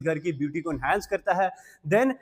घर की ब्यूटी को एनहांस करता है। Then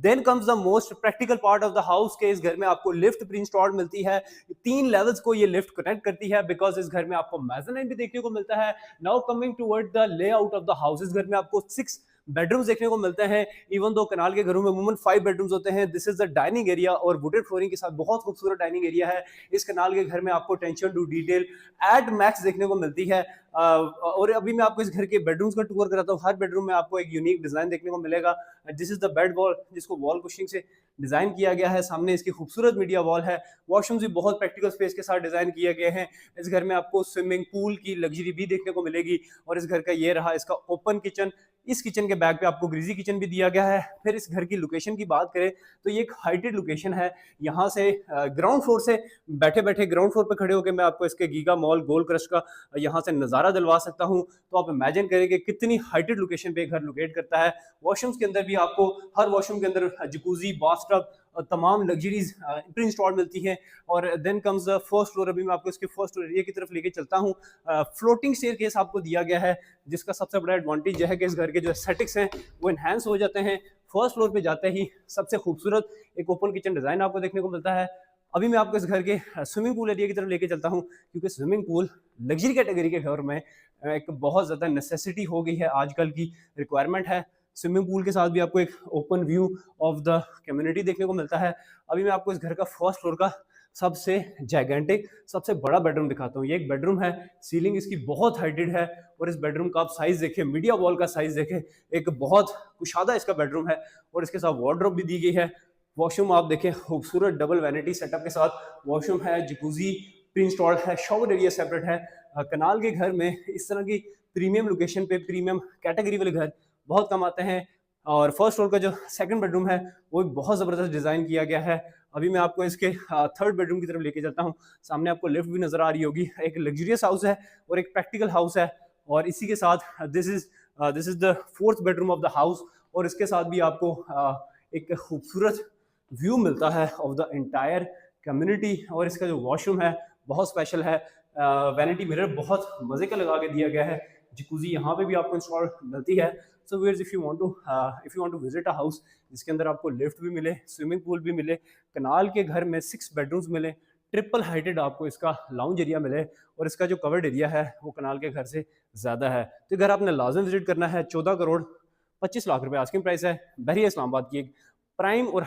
then comes the most practical part of the house के इस घर में आपको लिफ्ट प्री इंस्टॉल्ड मिलती है। 3 लेवल्स को ये लिफ्ट कनेक्ट करती है बिकॉज़ इस घर में आपको मेज़ानाइन भी देखने को मिलता है। Now coming toward the layout of the house, इस घर में आपको 6 बेडरूम्स देखने को मिलते हैं। इवन दो कनाल के घरों में अमूमन 5 बेडरूम्स होते हैं। This is the dining area और वुडेड फ्लोरिंग के साथ बहुत खूबसूरत डाइनिंग एरिया है। इस कनाल के घर में आपको attention to detail at max देखने को मिलती है। और अभी मैं आपको इस घर के बेडरूम्स का टूर कराता हूँ। हर बेडरूम में आपको एक यूनिक डिजाइन देखने को मिलेगा। This is the bed wall, जिसको वॉल कुशनिंग से डिजाइन किया गया है। सामने इसकी खूबसूरत मीडिया वॉल है। वॉशरूम्स भी बहुत प्रैक्टिकल स्पेस के साथ डिजाइन किए गए हैं। इस घर में आपको स्विमिंग पूल की लग्जरी भी देखने को मिलेगी। और इस घर का ये रहा इसका ओपन किचन। इस किचन के बैक पे आपको ग्रीजी किचन भी दिया गया है। फिर इस घर की लोकेशन की बात करें तो ये एक हाइटेड लोकेशन है। यहाँ से ग्राउंड फ्लोर से बैठे बैठे ग्राउंड फ्लोर पर खड़े होकर मैं आपको इसके गीगा मॉल गोल्ड क्रश का यहाँ से नज़ारा दिलवा सकता हूँ। तो आप इमेजिन करें कि कितनी हाइटेड लोकेशन पे घर लोकेट करता है। वॉशरूम्स के अंदर भी आपको हर वॉशरूम के अंदर जकूजी, बाथटब, तमाम लग्जरीज प्री इंस्टॉल्ड मिलती हैं। और then comes the first floor. अभी मैं आपको इसके फर्स्ट फ्लोर एरिया की तरफ लेके चलता हूँ। फ्लोटिंग स्टेयरकेस आपको दिया गया है, जिसका सबसे बड़ा एडवांटेज यह है कि इस घर के जो एस्थेटिक्स हैं वो एनहांस हो जाते हैं। फर्स्ट फ्लोर पे जाते ही सबसे खूबसूरत एक ओपन किचन डिजाइन आपको देखने को मिलता है। अभी मैं आपको इस घर के स्विमिंग पूल एरिया की तरफ लेके चलता हूँ, क्योंकि स्विमिंग पूल लग्जरी कैटेगरी के घर में एक बहुत ज़्यादा नेसेसिटी हो गई है, आजकल की रिक्वायरमेंट है। स्विमिंग पूल के साथ भी आपको एक open view of the community देखने को मिलता है। अभी मैं आपको इस घर का फर्स्ट फ्लोर का सबसे जाइगेंटिक, सबसे बड़ा बेडरूम दिखाता हूँ। ये एक बेडरूम है, सीलिंग इसकी बहुत हाइटेड है। और इस बेडरूम का आप साइज देखें, मीडिया वॉल का साइज देखें, एक बहुत कुशादा इसका बेडरूम है। और इसके साथ वार्डरोब भी दी गई है। वॉशरूम आप देखें, खूबसूरत डबल वैनिटी सेटअप के साथ वॉशरूम है। जकूजी प्री इंस्टॉल्ड है। शॉवर एरिया सेपरेट है। कनाल के घर में इस तरह की प्रीमियम लोकेशन पे प्रीमियम कैटेगरी वाले घर बहुत कम आते हैं। और फर्स्ट फ्लोर का जो सेकंड बेडरूम है वो एक बहुत ज़बरदस्त डिज़ाइन किया गया है। अभी मैं आपको इसके थर्ड बेडरूम की तरफ लेके चलता हूँ। सामने आपको लिफ्ट भी नज़र आ रही होगी। एक लग्जरियस हाउस है और एक प्रैक्टिकल हाउस है। और इसी के साथ this is the fourth bedroom of the house. और इसके साथ भी आपको एक खूबसूरत व्यू मिलता है ऑफ द एंटायर कम्युनिटी। और इसका जो वॉशरूम है बहुत स्पेशल है। वैनिटी मिरर बहुत मज़े का लगा के दिया गया है। जकूजी यहाँ पे भी आपको इंस्टॉल मिलती है। So viewers, if you want to visit a house जिसके अंदर आपको लिफ्ट भी मिले, स्विमिंग पूल भी मिले, कनाल के घर में 6 बेडरूम्स मिले, ट्रिपल हाइटेड आपको इसका लाउंज एरिया मिले, और इसका जो कवर्ड एरिया है वो कनाल के घर से ज़्यादा है, तो घर आपने लाजम विजिट करना है। 14 करोड़ 25 लाख रुपए आस्किंग प्राइस है। बहरिया इस्लामाबाद की एक प्राइम और